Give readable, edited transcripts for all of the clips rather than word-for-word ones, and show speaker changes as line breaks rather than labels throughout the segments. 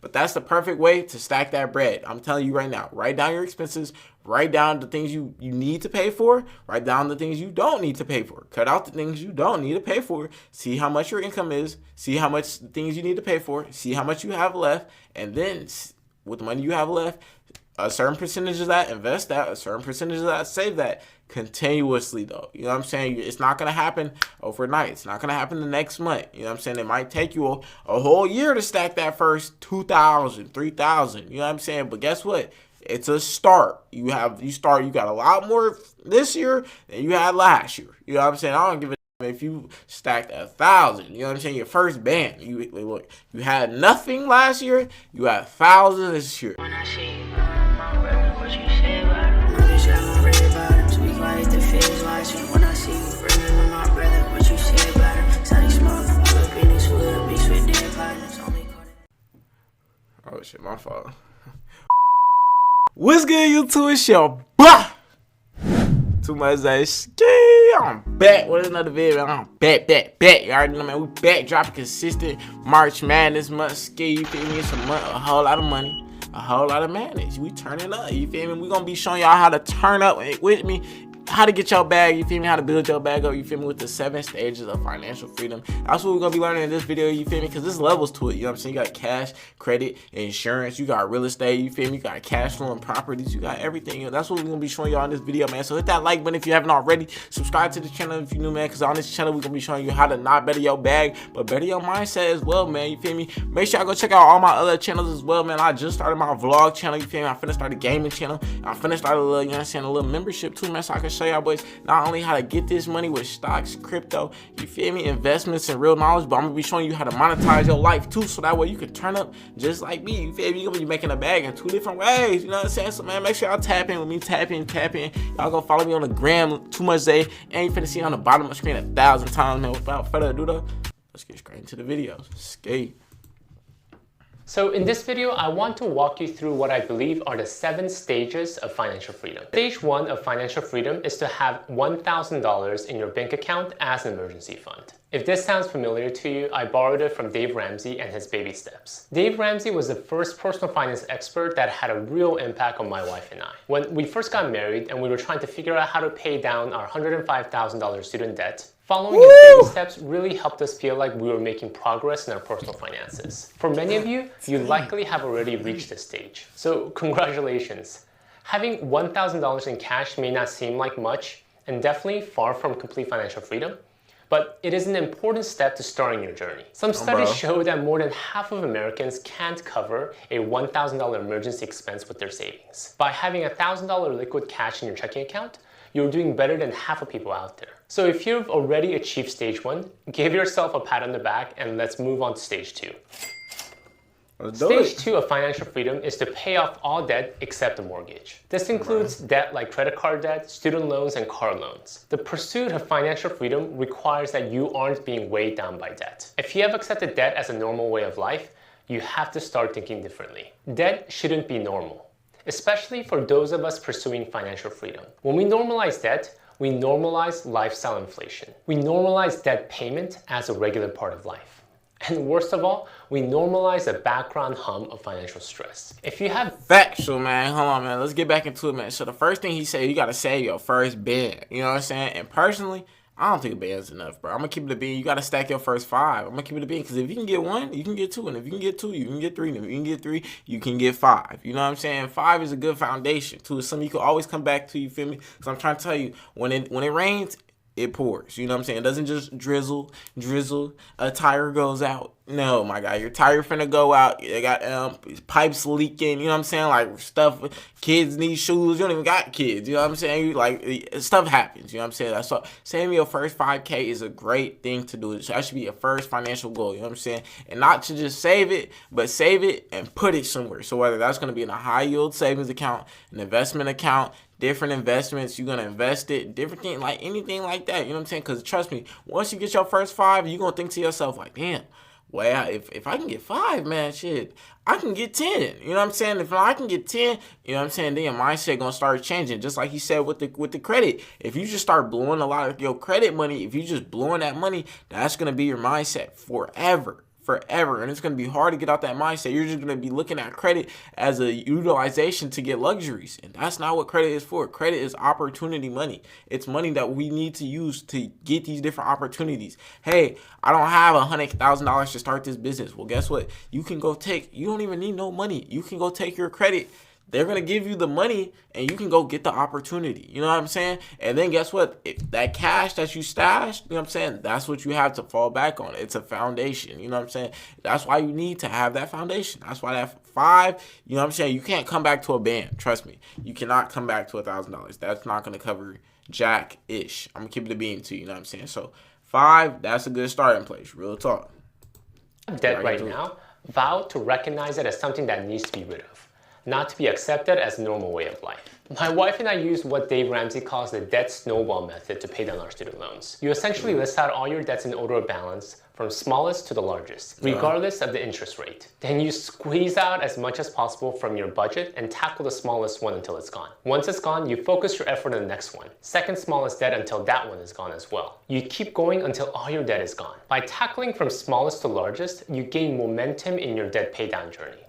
But that's the perfect way to stack that bread. I'm telling you right now, write down your expenses, write down the things you need to pay for, write down the things you don't need to pay for. Cut out the things you don't need to pay for. See how much your income is, see how much things you need to pay for, see how much you have left, and then with the money you have left, a certain percentage of that, invest that, a certain percentage of that, save that continuously though. You know what I'm saying? It's not going to happen overnight. It's not going to happen the next month. You know what I'm saying? It might take you a whole year to stack that first 2,000, 3,000. You know what I'm saying? But guess what? It's a start. You got a lot more this year than you had last year. You know what I'm saying? I don't give a if you stacked 1,000, you know what I'm saying? Your first band, you had nothing last year, you had 1,000 this year. When I see my brother, what you say about him? Bitch, I don't read about him. Speak like the feds watching. When I see you bringing my brother, what you say about him? Sonny smoke, up in this wood, mixed with dead partners. Oh shit, my fault. What's good, YouTube? It's your boy toomuchzae. I'm back with another video. I'm back. You already know, man. We back dropping consistent March Madness month. Ski, you feel me? It's a month, a whole lot of money, a whole lot of madness. We turning up, you feel me? We gonna be showing y'all how to turn up with me, how to get your bag, you feel me? How to build your bag up, you feel me? With the 7 stages of financial freedom. That's what we're gonna be learning in this video, you feel me? Because there's levels to it, you know what I'm saying? You got cash, credit, insurance, you got real estate, you feel me? You got cash flow and properties, you got everything. You know, that's what we're gonna be showing y'all in this video, man. So hit that like button if you haven't already. Subscribe to the channel if you're new, man, because on this channel we're gonna be showing you how to not better your bag, but better your mindset as well, man. You feel me? Make sure y'all go check out all my other channels as well, man. I just started my vlog channel, you feel me? I finna start a gaming channel. I finna start a little, you know what I'm saying, a little membership too, man, so I can show y'all boys not only how to get this money with stocks, crypto, you feel me, investments and real knowledge, but I'm gonna be showing you how to monetize your life too, so that way you can turn up just like me. You feel me? You're gonna be making a bag in 2 different ways, you know what I'm saying? So man, make sure y'all tap in with me, tap in. Y'all go follow me on the gram, toomuchzae, and you finna see on the bottom of the screen 1,000 times, man. Without further ado though, let's get straight into the videos. Skate.
So in this video, I want to walk you through what I believe are the 7 stages of financial freedom. Stage 1 of financial freedom is to have $1,000 in your bank account as an emergency fund. If this sounds familiar to you, I borrowed it from Dave Ramsey and his baby steps. Dave Ramsey was the first personal finance expert that had a real impact on my wife and I. When we first got married and we were trying to figure out how to pay down our $105,000 student debt, following his baby steps really helped us feel like we were making progress in our personal finances. For many of you, you likely have already reached this stage. So congratulations. Having $1,000 in cash may not seem like much, and definitely far from complete financial freedom, but it is an important step to starting your journey. Some studies show that more than half of Americans can't cover a $1,000 emergency expense with their savings. By having $1,000 liquid cash in your checking account, you're doing better than half of people out there. So if you've already achieved stage 1, give yourself a pat on the back and let's move on to stage 2. Stage 2 of financial freedom is to pay off all debt except a mortgage. This includes debt like credit card debt, student loans, and car loans. The pursuit of financial freedom requires that you aren't being weighed down by debt. If you have accepted debt as a normal way of life, you have to start thinking differently. Debt shouldn't be normal, especially for those of us pursuing financial freedom. When we normalize debt, we normalize lifestyle inflation. We normalize debt payment as a regular part of life. And worst of all, we normalize the background hum of financial stress. If you have
factual, man, hold on, man, let's get back into it, man. So the first thing he said, you gotta save your first band. You know what I'm saying? And personally, I don't think a band's enough, bro. I'm gonna keep it a bean. You gotta stack your first 5. I'm gonna keep it a bean, because if you can get 1, you can get 2, and if you can get 2, you can get 3, and if you can get 3, you can get 5. You know what I'm saying? 5 is a good foundation too. It's something you can always come back to. You feel me? Because I'm trying to tell you, when it rains, it pours. You know what I'm saying? It doesn't just drizzle, a tire goes out. No, my guy, your tire finna go out. You got pipes leaking, you know what I'm saying? Like stuff, kids need shoes. You don't even got kids, you know what I'm saying? Like stuff happens, you know what I'm saying? That's why saving your first 5K is a great thing to do. That should be your first financial goal, you know what I'm saying? And not to just save it, but save it and put it somewhere. So whether that's gonna be in a high yield savings account, an investment account, different investments, you're gonna invest it, different thing, like anything like that, you know what I'm saying? Because trust me, once you get your first 5, you're gonna think to yourself like, damn, well, if I can get 5, man, shit, I can get 10. You know what I'm saying? If I can get 10, you know what I'm saying, then your mindset gonna start changing. Just like he said with the credit. If you just start blowing a lot of your credit money, if you just blowing that money, that's gonna be your mindset forever. forever. And it's going to be hard to get out that mindset. You're just going to be looking at credit as a utilization to get luxuries. And that's not what credit is for. Credit is opportunity money. It's money that we need to use to get these different opportunities. Hey, I don't have $100,000 to start this business. Well, guess what? You don't even need no money. You can go take your credit. They're going to give you the money and you can go get the opportunity. You know what I'm saying? And then guess what? If that cash that you stashed, you know what I'm saying? That's what you have to fall back on. It's a foundation. You know what I'm saying? That's why you need to have that foundation. That's why that 5, you know what I'm saying? You can't come back to a band. Trust me. You cannot come back to $1,000. That's not going to cover jack-ish. I'm going to keep it a beam to you. You know what I'm saying? So 5, that's a good starting place. Real talk.
Debt right now, vow to recognize it as something that needs to be rid of, not to be accepted as a normal way of life. My wife and I used what Dave Ramsey calls the debt snowball method to pay down our student loans. You essentially list out all your debts in order of balance from smallest to the largest, regardless of the interest rate. Then you squeeze out as much as possible from your budget and tackle the smallest one until it's gone. Once it's gone, you focus your effort on the next one. Second smallest debt until that one is gone as well. You keep going until all your debt is gone. By tackling from smallest to largest, you gain momentum in your debt pay down journey.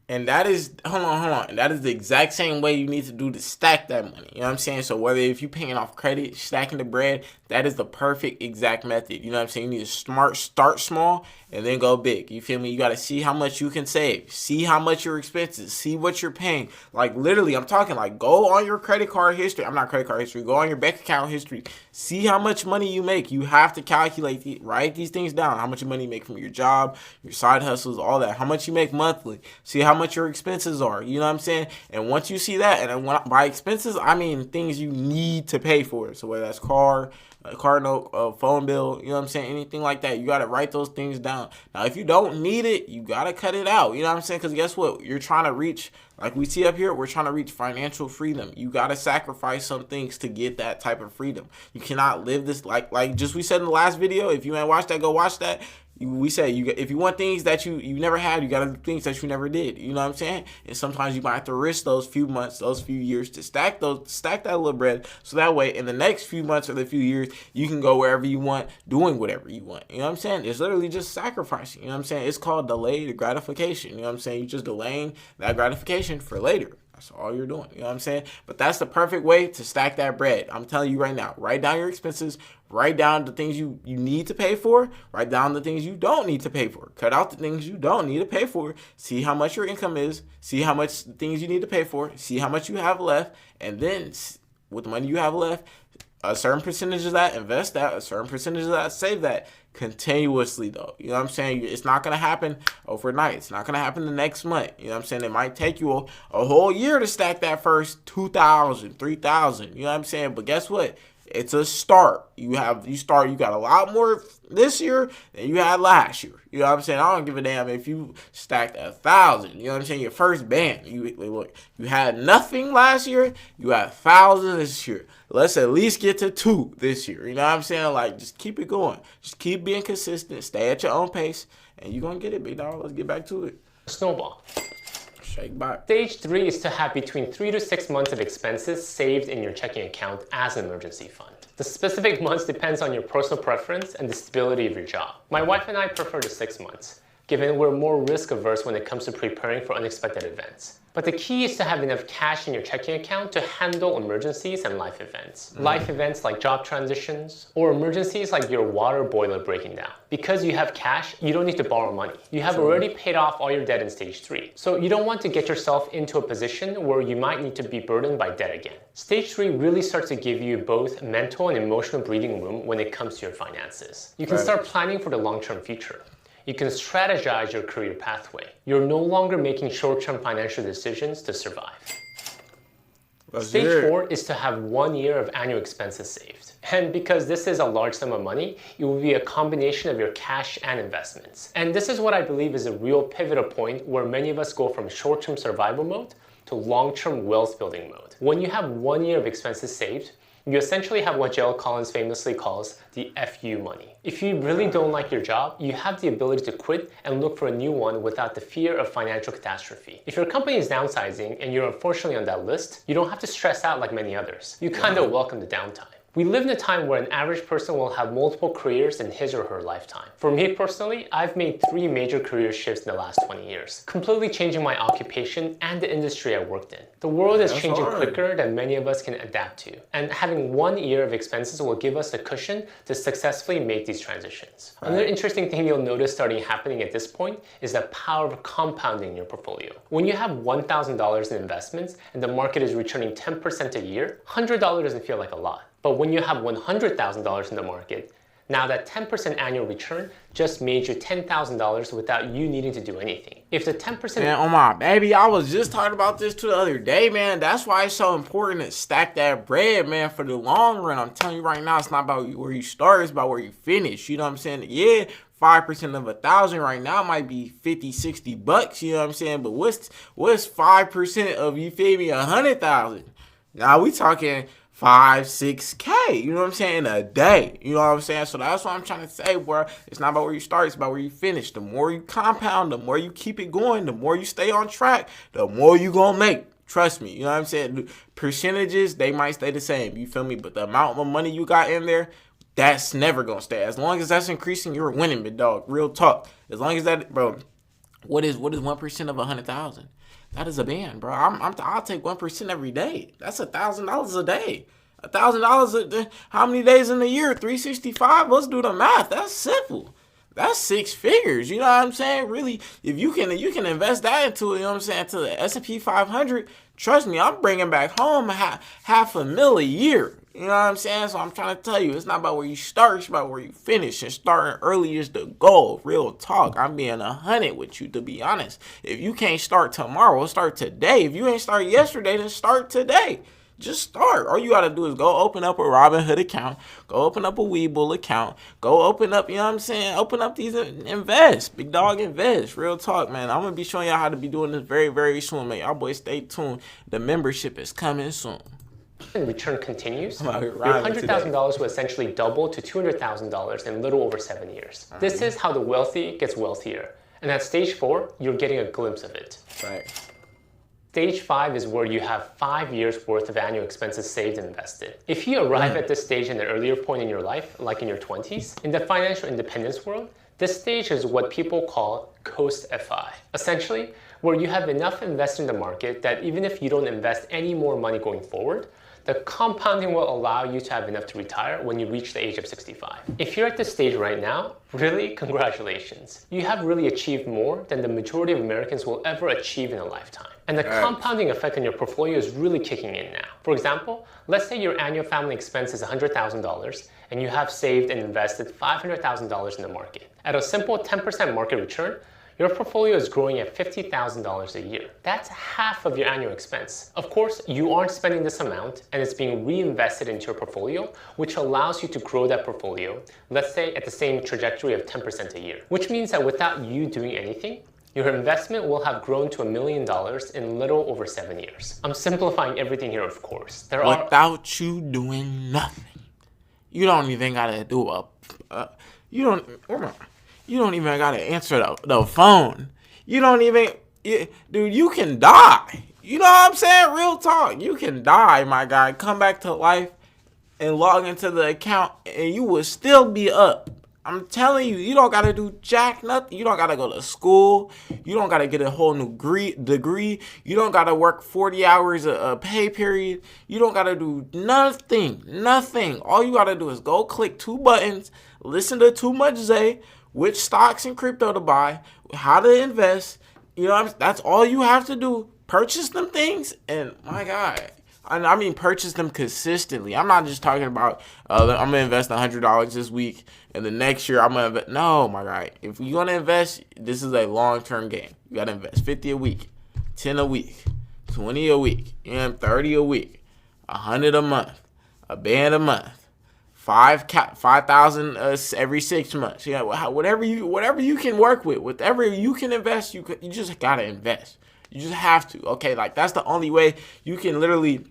And that is, hold on. And that is the exact same way you need to do to stack that money. You know what I'm saying? So whether if you're paying off credit, stacking the bread, that is the perfect exact method. You know what I'm saying? You need to start small and then go big. You feel me? You got to see how much you can save. See how much your expenses. See what you're paying. Like literally, I'm talking like go on your credit card history. I'm not credit card history. Go on your bank account history. See how much money you make. You have to calculate, write these things down. How much money you make from your job, your side hustles, all that. How much you make monthly. See how much your expenses are. You know what I'm saying? And once you see that, and by expenses, I mean things you need to pay for. So whether that's car note, phone bill, you know what I'm saying? Anything like that, you got to write those things down. Now, if you don't need it, you got to cut it out. You know what I'm saying? Because guess what? You're trying to reach, like we see up here, we're trying to reach financial freedom. You got to sacrifice some things to get that type of freedom. You cannot live this like just we said in the last video. If you ain't watched that, go watch that. We say if you want things that you never had, you got to do things that you never did. You know what I'm saying? And sometimes you might have to risk those few months, those few years to stack that little bread. So that way, in the next few months or the few years, you can go wherever you want, doing whatever you want. You know what I'm saying? It's literally just sacrificing. You know what I'm saying? It's called delayed gratification. You know what I'm saying? You're just delaying that gratification for later. That's all you're doing. You know what I'm saying? But that's the perfect way to stack that bread. I'm telling you right now, write down your expenses, write down the things you need to pay for, write down the things you don't need to pay for. Cut out the things you don't need to pay for. See how much your income is, see how much things you need to pay for, see how much you have left, and then with the money you have left, a certain percentage of that, invest that, a certain percentage of that, save that continuously though. You know what I'm saying? It's not going to happen overnight. It's not going to happen the next month. You know what I'm saying? It might take you a whole year to stack that first 2,000, 3,000. You know what I'm saying? But guess what? It's a start. You got a lot more this year than you had last year. You know what I'm saying? I don't give a damn if you stacked 1,000. You know what I'm saying? Your first band. You had nothing last year. You had 1,000 this year. Let's at least get to 2 this year. You know what I'm saying? Like, just keep it going. Just keep being consistent. Stay at your own pace, and you're going to get it, big dog. Let's get back to it.
Snowball.
Shake back.
Stage 3 is to have between 3 to 6 months of expenses saved in your checking account as an emergency fund. The specific months depends on your personal preference and the stability of your job. My wife and I prefer the 6 months, given we're more risk averse when it comes to preparing for unexpected events. But the key is to have enough cash in your checking account to handle emergencies and life events. Life events like job transitions, or emergencies like your water boiler breaking down. Because you have cash, you don't need to borrow money. You have already paid off all your debt in stage 3. So you don't want to get yourself into a position where you might need to be burdened by debt again. Stage 3 really starts to give you both mental and emotional breathing room when it comes to your finances. You can start planning for the long-term future. You can strategize your career pathway. You're no longer making short-term financial decisions to survive. Stage 4 is to have 1 year of annual expenses saved. And because this is a large sum of money, it will be a combination of your cash and investments. And this is what I believe is a real pivotal point where many of us go from short-term survival mode to long-term wealth building mode. When you have 1 year of expenses saved, you essentially have what Gerald Collins famously calls the FU money. If you really don't like your job, you have the ability to quit and look for a new one without the fear of financial catastrophe. If your company is downsizing and you're unfortunately on that list, you don't have to stress out like many others. You kind of welcome the downtime. We live in a time where an average person will have multiple careers in his or her lifetime. For me personally, I've made 3 major career shifts in the last 20 years, completely changing my occupation and the industry I worked in. The world is changing quicker than many of us can adapt to, and having 1 year of expenses will give us the cushion to successfully make these transitions. Another interesting thing you'll notice starting happening at this point is the power of compounding your portfolio. When you have $1,000 in investments and the market is returning 10% a year, $100 doesn't feel like a lot. But when you have $100,000 in the market, now that 10% annual return just made you $10,000 without you needing to do anything. If the 10%...
Man, oh my baby, I was just talking about this the other day, man. That's why it's so important to stack that bread, man, for the long run. I'm telling you right now, it's not about where you start, it's about where you finish. You know what I'm saying? Yeah, 5% of 1,000 right now might be 50, 60 bucks, you know what I'm saying? But what's 5% of, you feel me, 100,000? Now we talking 5, 6K, you know what I'm saying, a day, you know what I'm saying? So that's what I'm trying to say, bro. It's not about where you start, it's about where you finish. The more you compound, the more you keep it going, the more you stay on track, the more you gonna make. Trust me, you know what I'm saying? Percentages, they might stay the same, you feel me? But the amount of money you got in there, that's never gonna stay. As long as that's increasing, you're winning, big dog. Real talk. As long as that, bro, what is 1% of 100,000? That is a band, bro. I'll take 1% every day. That's $1,000 a day. $1,000. How many days in a year? 365. Let's do the math. That's simple. That's 6 figures. You know what I'm saying? Really, if you can invest that into it. You know what I'm saying? To the S&P 500. Trust me, I'm bringing back home half a mil a year. You know what I'm saying? So I'm trying to tell you, it's not about where you start, it's about where you finish. And starting early is the goal. Real talk. I'm being 100 with you, to be honest. If you can't start tomorrow, start today. If you ain't start yesterday, then start today. Just start. All you got to do is go open up a Robinhood account, go open up a Webull account, go open up, you know what I'm saying? Open up these, invest. Big dog, invest. Real talk, man. I'm going to be showing y'all how to be doing this very, very soon, man. Y'all boys stay tuned. The membership is coming soon.
Return continues, your $100,000 will essentially double to $200,000 in a little over 7 years. This is how the wealthy gets wealthier. And at stage 4, you're getting a glimpse of it.
Right.
Stage 5 is where you have 5 years worth of annual expenses saved and invested. If you arrive at this stage in an earlier point in your life, like in your 20s, in the financial independence world, this stage is what people call post-FI. Essentially, where you have enough invested in the market that even if you don't invest any more money going forward, the compounding will allow you to have enough to retire when you reach the age of 65. If you're at this stage right now, really, congratulations. You have really achieved more than the majority of Americans will ever achieve in a lifetime. And the compounding effect on your portfolio is really kicking in now. For example, let's say your annual family expense is $100,000 and you have saved and invested $500,000 in the market. At a simple 10% market return, your portfolio is growing at $50,000 a year. That's half of your annual expense. Of course, you aren't spending this amount and it's being reinvested into your portfolio, which allows you to grow that portfolio, let's say at the same trajectory of 10% a year. Which means that without you doing anything, your investment will have grown to $1 million in little over 7 years. I'm simplifying everything here, of course.
Without you doing nothing. You don't even gotta do you don't even gotta answer the phone. You don't even, dude, you can die. You know what I'm saying? Real talk. You can die, my guy. Come back to life and log into the account and you will still be up. I'm telling you, you don't gotta do jack nothing. You don't gotta go to school. You don't gotta get a whole new degree. You don't gotta work 40 hours a pay period. You don't gotta do nothing. All you gotta do is go click 2 buttons, listen to toomuchzae, which stocks and crypto to buy, how to invest. You know what I mean? That's all you have to do. Purchase them things, and my God, I mean purchase them consistently. I'm not just talking about I'm gonna invest $100 this week and the next year I'm gonna invest. No, my guy, if you're gonna invest, this is a long-term game. You gotta invest 50 a week, 10 a week, 20 a week, and 30 a week, 100 a month, a band a month, 5,000 every 6 months. Yeah, whatever you can work with, whatever you can invest, you just gotta invest. You just have to. Okay, like that's the only way you can literally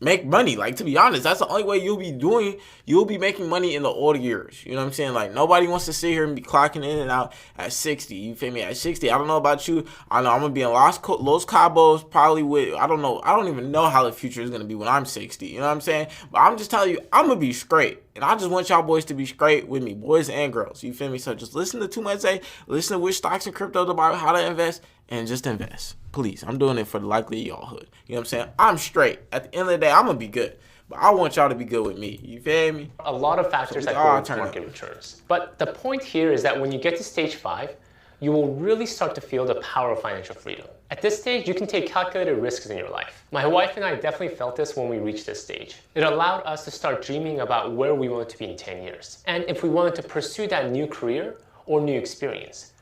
make money. Like, to be honest, that's the only way you'll be making money in the older years. You know what I'm saying? Like, nobody wants to sit here and be clocking in and out at 60. You feel me? At 60, I don't know about you. I know I'm gonna be in Los Cabos probably with, I don't know. I don't even know how the future is gonna be when I'm 60. You know what I'm saying? But I'm just telling you, I'm gonna be straight. And I just want y'all boys to be straight with me, boys and girls. You feel me? So just listen to toomuchzae, listen to which stocks and cryptos about how to invest, and just invest. Please, I'm doing it for the likely y'all hood. You know what I'm saying? I'm straight. At the end of the day, I'm going to be good. But I want y'all to be good with me. You feel me?
A lot of factors that go into market returns. But the point here is that when you get to stage 5, you will really start to feel the power of financial freedom. At this stage, you can take calculated risks in your life. My wife and I definitely felt this when we reached this stage. It allowed us to start dreaming about where we wanted to be in 10 years. And if we wanted to pursue that new career or new experience.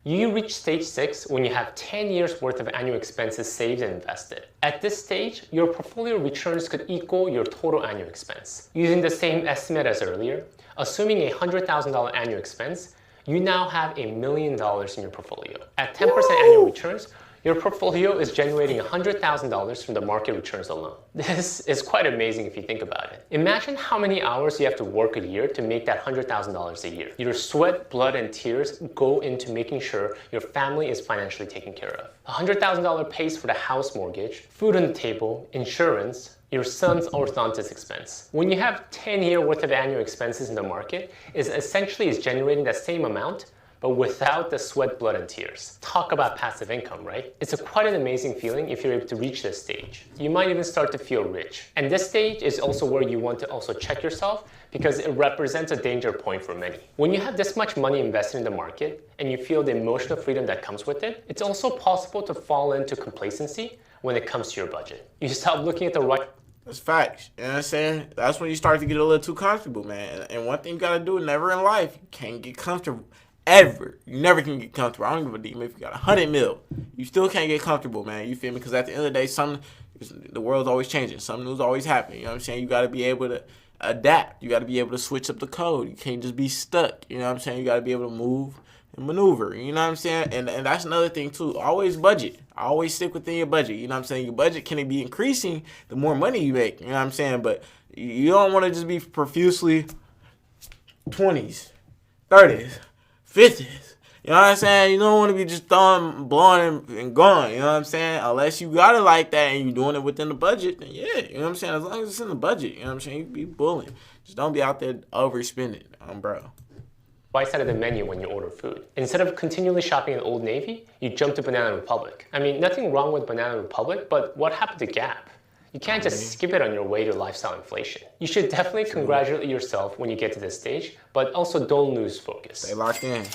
You reach stage 6 when you have 10 years worth of annual expenses saved and invested. At this stage, your portfolio returns could equal your total annual expense. Using the same estimate as earlier, assuming a $100,000 annual expense, you now have $1 million in your portfolio. At 10% annual returns, your portfolio is generating $100,000 from the market returns alone. This is quite amazing if you think about it. Imagine how many hours you have to work a year to make that $100,000 a year. Your sweat, blood, and tears go into making sure your family is financially taken care of. $100,000 pays for the house mortgage, food on the table, insurance, your son's orthodontist expense. When you have 10 years worth of annual expenses in the market, it essentially is generating that same amount, but without the sweat, blood, and tears. Talk about passive income, right? It's quite an amazing feeling if you're able to reach this stage. You might even start to feel rich. And this stage is also where you want to also check yourself because it represents a danger point for many. When you have this much money invested in the market and you feel the emotional freedom that comes with it, it's also possible to fall into complacency when it comes to your budget. You stop looking at the right.
That's facts. You know what I'm saying? That's when you start to get a little too comfortable, man. And one thing you gotta do, never in life, you can't get comfortable. Ever. You never can get comfortable. I don't give a damn if you got 100 mil. You still can't get comfortable, man. You feel me? Because at the end of the day, the world's always changing. Something new's always happening. You know what I'm saying? You got to be able to adapt. You got to be able to switch up the code. You can't just be stuck. You know what I'm saying? You got to be able to move and maneuver. You know what I'm saying? And that's another thing, too. Always budget. Always stick within your budget. You know what I'm saying? Your budget can be increasing the more money you make. You know what I'm saying? But you don't want to just be profusely 20s, 30s. 50s. You know what I'm saying? You don't want to be just blowing and going. You know what I'm saying? Unless you got it like that and you're doing it within the budget, then yeah. You know what I'm saying? As long as it's in the budget, you know what I'm saying? You be bullying. Just don't be out there overspending, bro.
Right side of the menu when you order food. Instead of continually shopping at Old Navy, you jump to Banana Republic. I mean, nothing wrong with Banana Republic, but what happened to Gap? You can't just skip it on your way to lifestyle inflation. You should definitely congratulate yourself when you get to this stage, but also don't lose focus.
Stay locked in.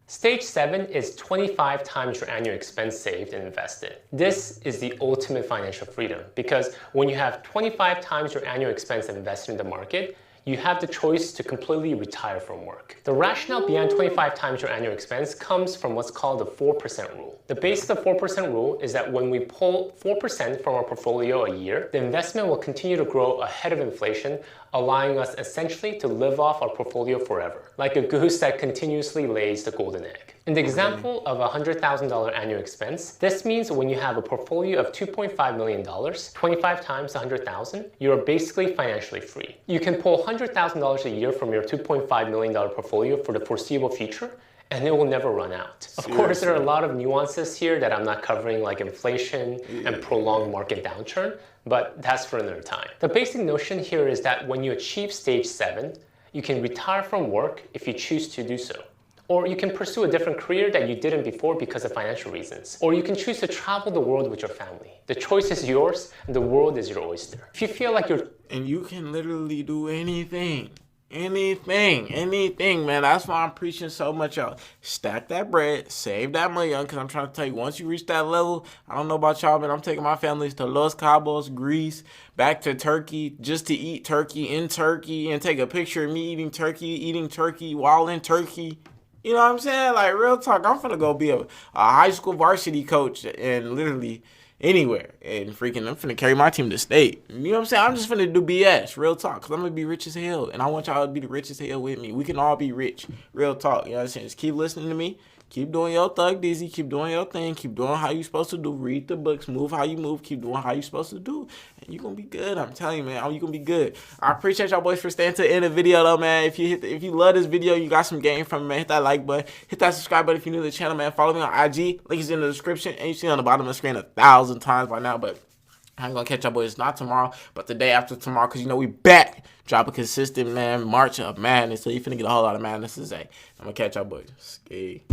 Stage 7 is 25 times your annual expense saved and invested. This is the ultimate financial freedom because when you have 25 times your annual expense invested in the market, you have the choice to completely retire from work. The rationale behind 25 times your annual expense comes from what's called the 4% rule. The basis of the 4% rule is that when we pull 4% from our portfolio a year, the investment will continue to grow ahead of inflation, allowing us essentially to live off our portfolio forever, like a goose that continuously lays the golden egg. In the example of a $100,000 annual expense, this means when you have a portfolio of $2.5 million, 25 times $100,000, you're basically financially free. You can pull $100,000 a year from your $2.5 million portfolio for the foreseeable future, and it will never run out. Of course, there are a lot of nuances here that I'm not covering, like inflation and prolonged market downturn, but that's for another time. The basic notion here is that when you achieve stage 7, you can retire from work if you choose to do so. Or you can pursue a different career that you didn't before because of financial reasons. Or you can choose to travel the world with your family. The choice is yours, and the world is your oyster. If you feel like you're...
And you can literally do anything. Anything, man. That's why I'm preaching so much out. Stack that bread, save that money, because I'm trying to tell you, once you reach that level, I don't know about y'all, but I'm taking my families to Los Cabos, Greece, back to Turkey, just to eat turkey in Turkey, and take a picture of me eating turkey while in Turkey. You know what I'm saying? Like, real talk, I'm finna go be a high school varsity coach and literally anywhere. And freaking, I'm finna carry my team to state. You know what I'm saying? I'm just finna do BS, real talk, because I'm gonna be rich as hell. And I want y'all to be the richest hell with me. We can all be rich, real talk. You know what I'm saying? Just keep listening to me. Keep doing your thug dizzy. Keep doing your thing. Keep doing how you supposed to do. Read the books. Move how you move. Keep doing how you supposed to do. And you're going to be good. I'm telling you, man. You're going to be good. I appreciate y'all boys for staying to the end of the video, though, man. If you love this video, you got some game from it, man, hit that like button. Hit that subscribe button if you're new to the channel, man. Follow me on IG. Link is in the description. And you see on the bottom of the screen 1,000 times by now. But I'm going to catch y'all boys not tomorrow, but the day after tomorrow. Because, you know, we back. Drop a consistent, man, march of madness. So you finna get a whole lot of madness today. I'm going to catch y'all boys. Ski.